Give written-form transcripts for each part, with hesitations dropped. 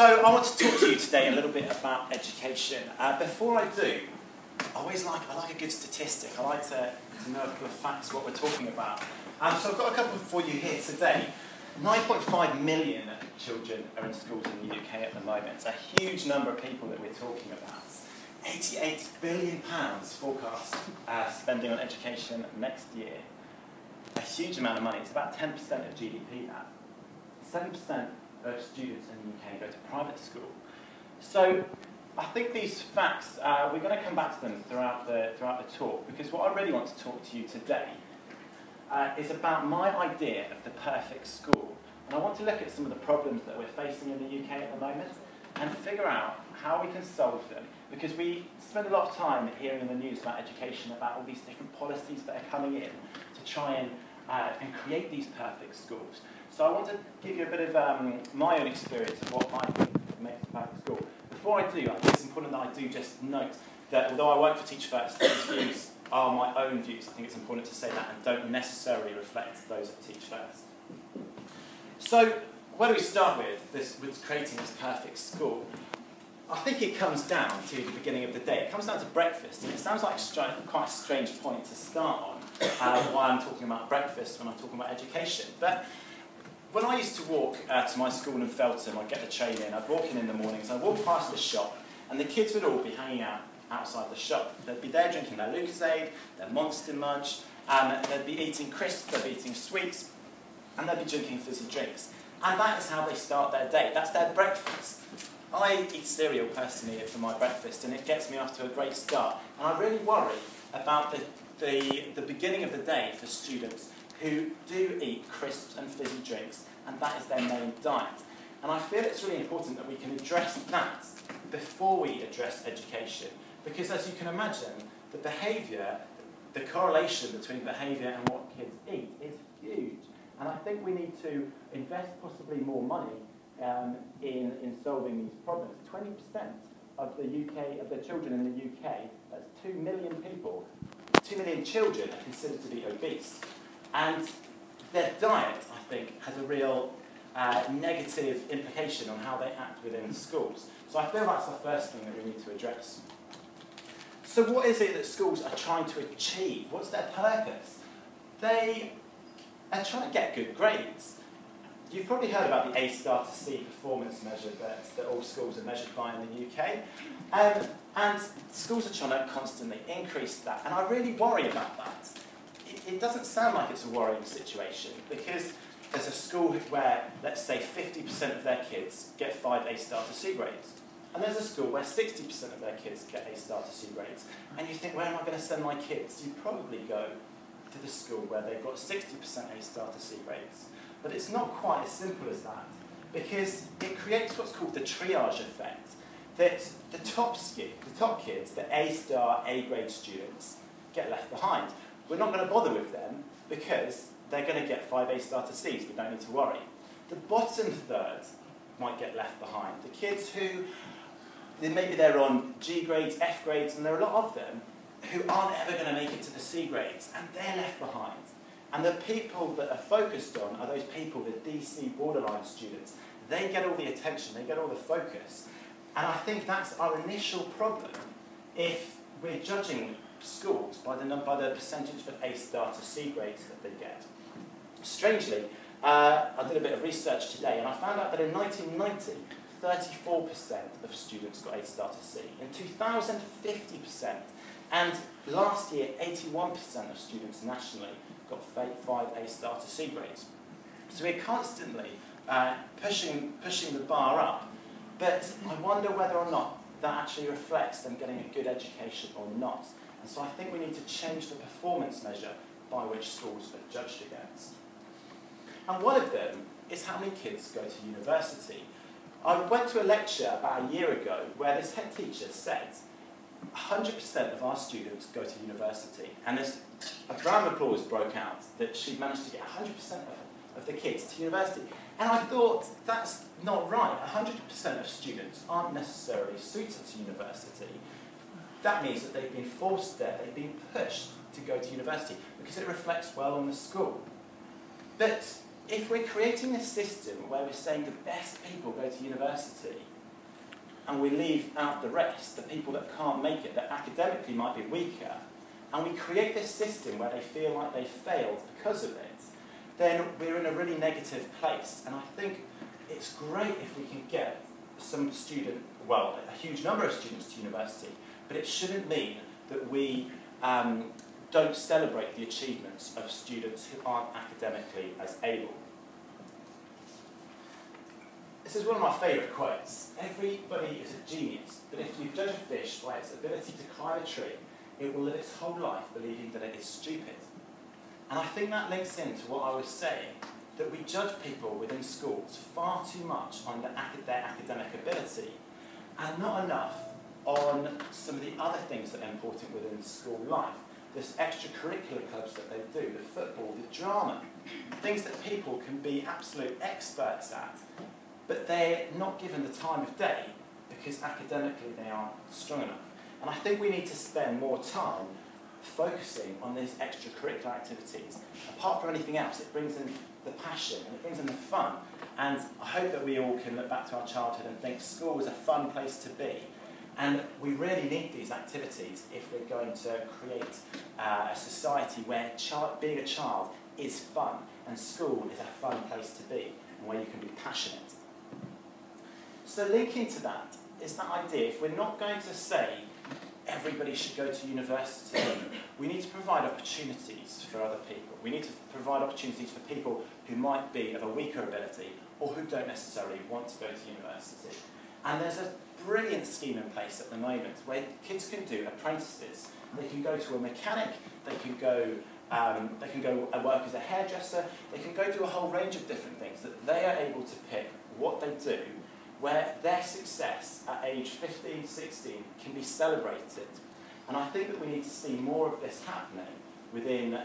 So I want to talk to you today a little bit about education. Before I do, I like a good statistic. I like to know a couple of facts what we're talking about. So I've got a couple for you here today. 9.5 million children are in schools in the UK at the moment. It's a huge number of people that we're talking about. £88 billion forecast spending on education next year. A huge amount of money. It's about 10% of GDP, that. 7% of students in the UK go to private school. So I think these facts, we're going to come back to them throughout the talk, because what I really want to talk to you today is about my idea of the perfect school. And I want to look at some of the problems that we're facing in the UK at the moment and figure out how we can solve them. Because we spend a lot of time hearing in the news about education, about all these different policies that are coming in to try and create these perfect schools. So I want to give you a bit of my own experience of what I think makes a perfect school. Before I do, I think it's important that I do just note that although I work for TeachFirst, these views are my own views. I think it's important to say that and don't necessarily reflect those of TeachFirst. So where do we start with creating this perfect school? I think it comes down to the beginning of the day. It comes down to breakfast, and it sounds like quite a strange point to start on why I'm talking about breakfast when I'm talking about education. But when I used to walk to my school in Feltham, I'd get the train in, I'd walk in the mornings, I'd walk past the shop, and the kids would all be hanging out outside the shop. They'd be there drinking their Lucozade, their Monster Munch, they'd be eating crisps, they'd be eating sweets, and they'd be drinking fizzy drinks. And that is how they start their day. That's their breakfast. I eat cereal personally for my breakfast, and it gets me off to a great start. And I really worry about the beginning of the day for students who do eat crisps and fizzy drinks, and that is their main diet. And I feel it's really important that we can address that before we address education, because as you can imagine, the behaviour, the correlation between behaviour and what kids eat is huge. And I think we need to invest possibly more money in solving these problems. 20% of the children in the UK, that's 2 million people, 2 million children are considered to be obese. And their diet, I think, has a real negative implication on how they act within the schools. So I feel that's the first thing that we need to address. So what is it that schools are trying to achieve? What's their purpose? They are trying to get good grades. You've probably heard about the A star to C performance measure that all schools are measured by in the UK. And schools are trying to constantly increase that. And I really worry about that. It doesn't sound like it's a worrying situation, because there's a school where, let's say, 50% of their kids get 5 A star to C grades. And there's a school where 60% of their kids get A star to C grades. And you think, where am I going to send my kids? You probably go to the school where they've got 60% A star to C grades. But it's not quite as simple as that, because it creates what's called the triage effect. That the top kids, the A star, A grade students, get left behind. We're not going to bother with them because they're going to get 5 A star to Cs. We don't need to worry. The bottom third might get left behind. The kids who, maybe they're on G grades, F grades, and there are a lot of them who aren't ever going to make it to the C grades, and they're left behind. And the people that are focused on are those people, the DC borderline students. They get all the attention, they get all the focus. And I think that's our initial problem if we're judging schools by the percentage of A star to C grades that they get. Strangely, I did a bit of research today, and I found out that in 1990, 34% of students got A star to C. In 2000, 50%. And last year, 81% of students nationally got 5 A star to C grades. So we're constantly pushing the bar up. But I wonder whether or not that actually reflects them getting a good education or not. And so I think we need to change the performance measure by which schools are judged against. And one of them is how many kids go to university. I went to a lecture about a year ago where this head teacher said 100% of our students go to university. And a round of applause broke out that she'd managed to get 100% of the kids to university. And I thought, that's not right. 100% of students aren't necessarily suited to university. That means that they've been forced there, they've been pushed to go to university because it reflects well on the school. But if we're creating a system where we're saying the best people go to university, and we leave out the rest, the people that can't make it, that academically might be weaker, and we create this system where they feel like they failed because of it, then we're in a really negative place. And I think it's great if we can get some student, well, a huge number of students to university, but it shouldn't mean that we don't celebrate the achievements of students who aren't academically as able. This is one of my favourite quotes. Everybody is a genius, but if you judge a fish by its ability to climb a tree, it will live its whole life believing that it is stupid. And I think that links into what I was saying, that we judge people within schools far too much on their academic ability, and not enough on some of the other things that are important within school life. This extracurricular clubs that they do, the football, the drama, things that people can be absolute experts at, but they're not given the time of day because academically they aren't strong enough. And I think we need to spend more time focusing on these extracurricular activities. Apart from anything else, it brings in the passion and it brings in the fun. And I hope that we all can look back to our childhood and think school is a fun place to be. And we really need these activities if we're going to create a society where being a child is fun, and school is a fun place to be, and where you can be passionate. So linking to that is that idea, if we're not going to say everybody should go to university, we need to provide opportunities for other people. We need to provide opportunities for people who might be of a weaker ability or who don't necessarily want to go to university. And there's a brilliant scheme in place at the moment where kids can do apprentices. They can go to a mechanic, they can go work as a hairdresser, they can go do a whole range of different things that they are able to pick what they do, where their success at age 15, 16 can be celebrated. And I think that we need to see more of this happening within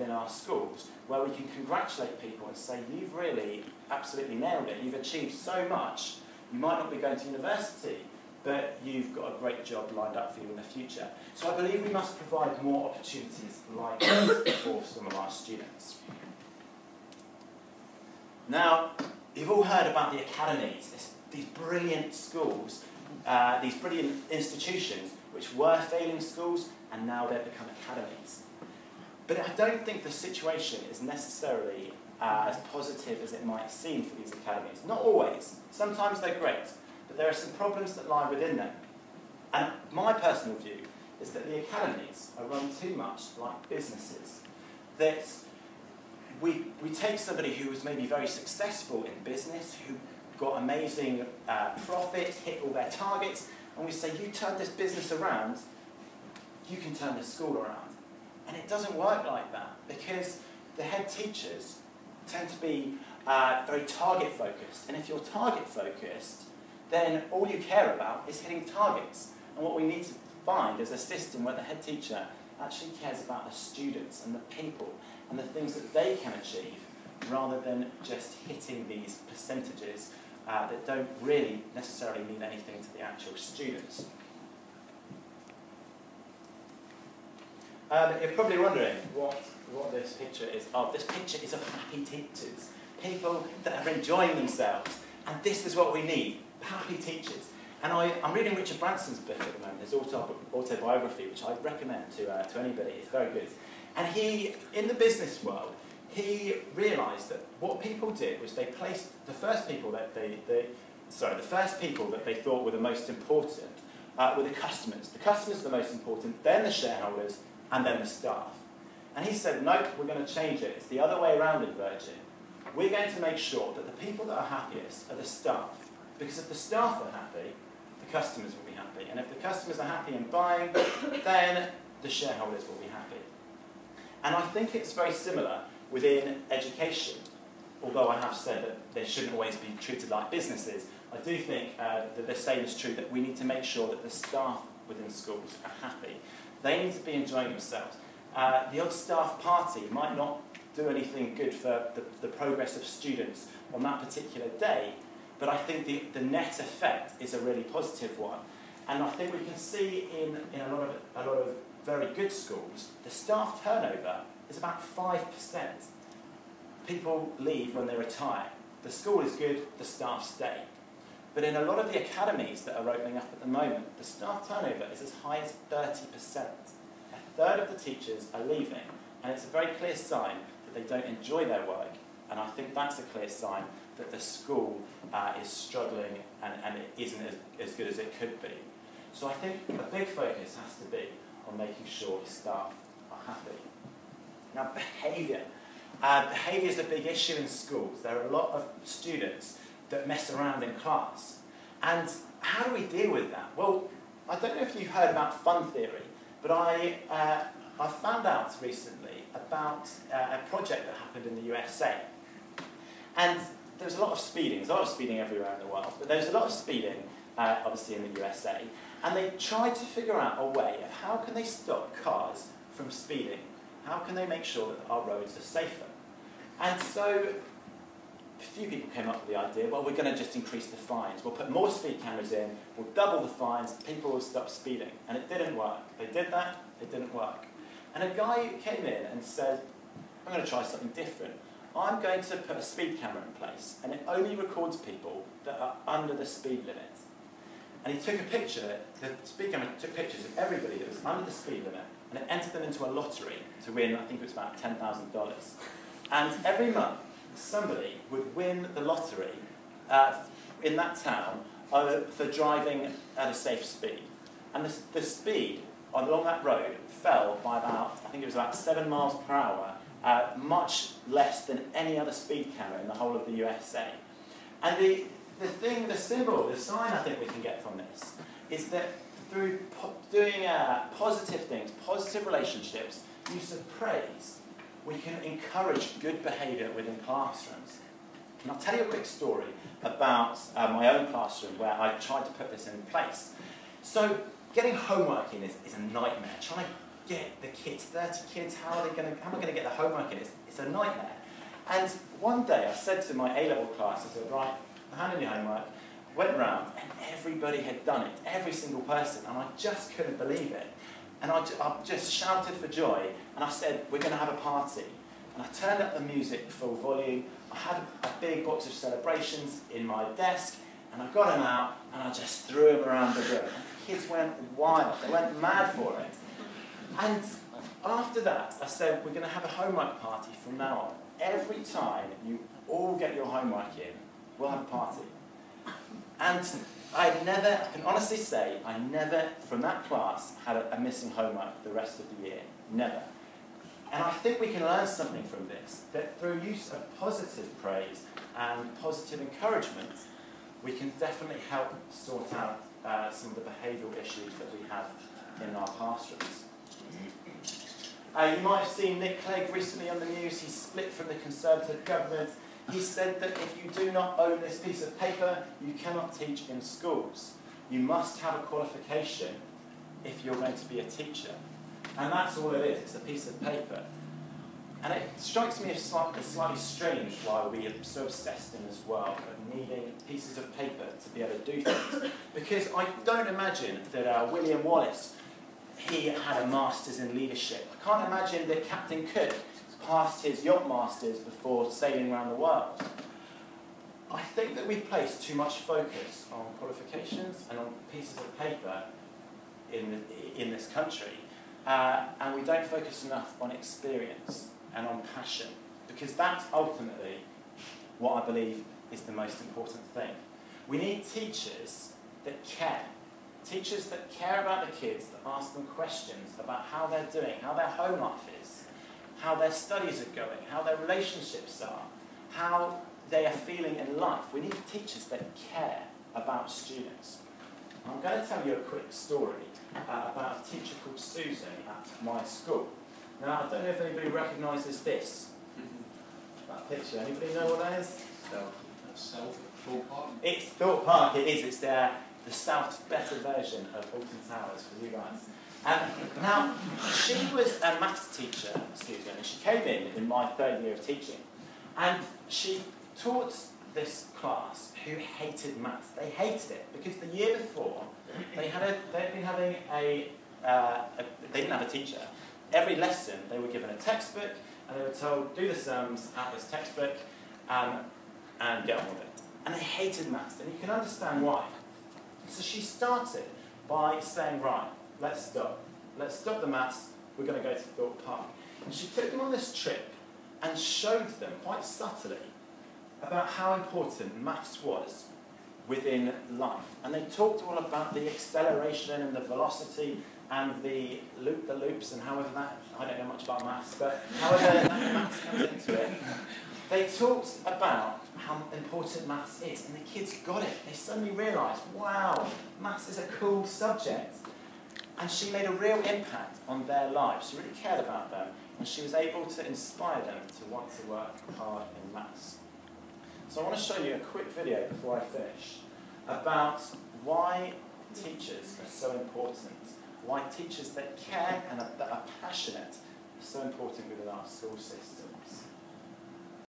our schools, where we can congratulate people and say, you've really absolutely nailed it, you've achieved so much, you might not be going to university, but you've got a great job lined up for you in the future. So I believe we must provide more opportunities like this for some of our students. Now, you've all heard about the academies, these brilliant schools, these brilliant institutions which were failing schools and now they've become academies. But I don't think the situation is necessarily as positive as it might seem for these academies. Not always. Sometimes they're great, but there are some problems that lie within them. And my personal view is that the academies are run too much like businesses. That we take somebody who was maybe very successful in business, who got amazing profit, hit all their targets, and we say, you turn this business around, you can turn this school around. And it doesn't work like that, because the head teachers tend to be very target focused. And if you're target focused, then all you care about is hitting targets. And what we need to find is a system where the head teacher actually cares about the students and the people and the things that they can achieve, rather than just hitting these percentages that don't really necessarily mean anything to the actual students. You're probably wondering what this picture is of. This picture is of happy teachers, people that are enjoying themselves. And this is what we need, happy teachers. And I'm reading Richard Branson's book at the moment, his autobiography, which I recommend to anybody. It's very good. And he, in the business world, he realised that what people did was they placed the first people that they thought were the most important were the customers. The customers are the most important, then the shareholders, and then the staff. And he said, nope, we're going to change it. It's the other way around in Virgin. We're going to make sure that the people that are happiest are the staff. Because if the staff are happy, the customers will be happy. And if the customers are happy in buying, then the shareholders will be happy. And I think it's very similar within education. Although I have said that they shouldn't always be treated like businesses, I do think that the same is true, that we need to make sure that the staff within schools are happy. They need to be enjoying themselves. The odd staff party might not do anything good for the progress of students on that particular day, but I think the net effect is a really positive one. And I think we can see in a lot of very good schools, the staff turnover is about 5%. People leave when they retire. The school is good, the staff stay. But in a lot of the academies that are opening up at the moment, the staff turnover is as high as 30%. A third of the teachers are leaving, and it's a very clear sign that they don't enjoy their work, and I think that's a clear sign that the school is struggling and it isn't as good as it could be. So I think a big focus has to be on making sure the staff are happy. Now, behaviour. Behaviour is a big issue in schools. There are a lot of students that mess around in class. And how do we deal with that? Well, I don't know if you've heard about fun theory, but I found out recently about a project that happened in the USA. And there's a lot of speeding. There's a lot of speeding everywhere in the world, but there's a lot of speeding, obviously, in the USA. And they tried to figure out a way of how can they stop cars from speeding? How can they make sure that our roads are safer? And so a few people came up with the idea, well, we're going to just increase the fines. We'll put more speed cameras in, we'll double the fines, people will stop speeding. And it didn't work. They did that, it didn't work. And a guy came in and said, I'm going to try something different. I'm going to put a speed camera in place, and it only records people that are under the speed limit. And he took a picture, the speed camera took pictures of everybody that was under the speed limit, and it entered them into a lottery to win, I think it was about $10,000. And every month, somebody would win the lottery in that town for driving at a safe speed. And the speed along that road fell by about, I think it was about 7 miles per hour, much less than any other speed camera in the whole of the USA. And the symbol, the sign I think we can get from this is that through doing positive things, positive relationships, use of praise, we can encourage good behaviour within classrooms. And I'll tell you a quick story about my own classroom where I tried to put this in place. So getting homework in is a nightmare. Trying to get the kids, 30 kids, how am I going to get the homework in? It's a nightmare. And one day I said to my A-level class, I said, right, hand in your homework, went round, and everybody had done it, every single person, and I just couldn't believe it. And I just shouted for joy, and I said, we're going to have a party. And I turned up the music full volume, I had a big box of celebrations in my desk, and I got them out, and I just threw them around the room. And the kids went wild, they went mad for it. And after that, I said, we're going to have a homework party from now on. Every time you all get your homework in, we'll have a party. And I can honestly say, I never, from that class, had a missing homework the rest of the year. Never. And I think we can learn something from this, that through use of positive praise and positive encouragement, we can definitely help sort out some of the behavioural issues that we have in our classrooms. You might have seen Nick Clegg recently on the news. He split from the Conservative government. He said that if you do not own this piece of paper, you cannot teach in schools. You must have a qualification if you're going to be a teacher. And that's all it is, it's a piece of paper. And it strikes me as slightly strange why we are so obsessed in this world of needing pieces of paper to be able to do things. Because I don't imagine that William Wallace, he had a master's in leadership. I can't imagine that Captain Cook passed his yacht masters before sailing around the world. I think that we place too much focus on qualifications and on pieces of paper in this country, and we don't focus enough on experience and on passion, because that's ultimately what I believe is the most important thing. We need teachers that care. Teachers that care about the kids, that ask them questions about how they're doing, how their home life is, how their studies are going, how their relationships are, how they are feeling in life. We need teachers that care about students. I'm going to tell you a quick story about a teacher called Susan at my school. Now, I don't know if anybody recognises this. That picture. Anybody know what that is? No. That's Thorpe Park? It's Thorpe Park, it is. It's the South's better version of Alton Towers for you guys. Now, she was a maths teacher, Susan, and she came in my third year of teaching. And she taught this class who hated maths. They hated it because the year before, they didn't have a teacher. Every lesson, they were given a textbook, and they were told, do the sums out this textbook, and get on with it. and they hated maths, and you can understand why. So she started by saying, right, let's stop the maths, we're going to go to Thorpe Park. And she took them on this trip and showed them, quite subtly, about how important maths was within life. And they talked all about the acceleration and the velocity and the loops and however that, I don't know much about maths, but however that maths comes into it. They talked about how important maths is, and the kids got it. They suddenly realised, wow, maths is a cool subject. And she made a real impact on their lives. She really cared about them, and she was able to inspire them to want to work hard in maths. So I want to show you a quick video before I finish about why teachers are so important, why teachers that care and that are passionate are so important within our school systems.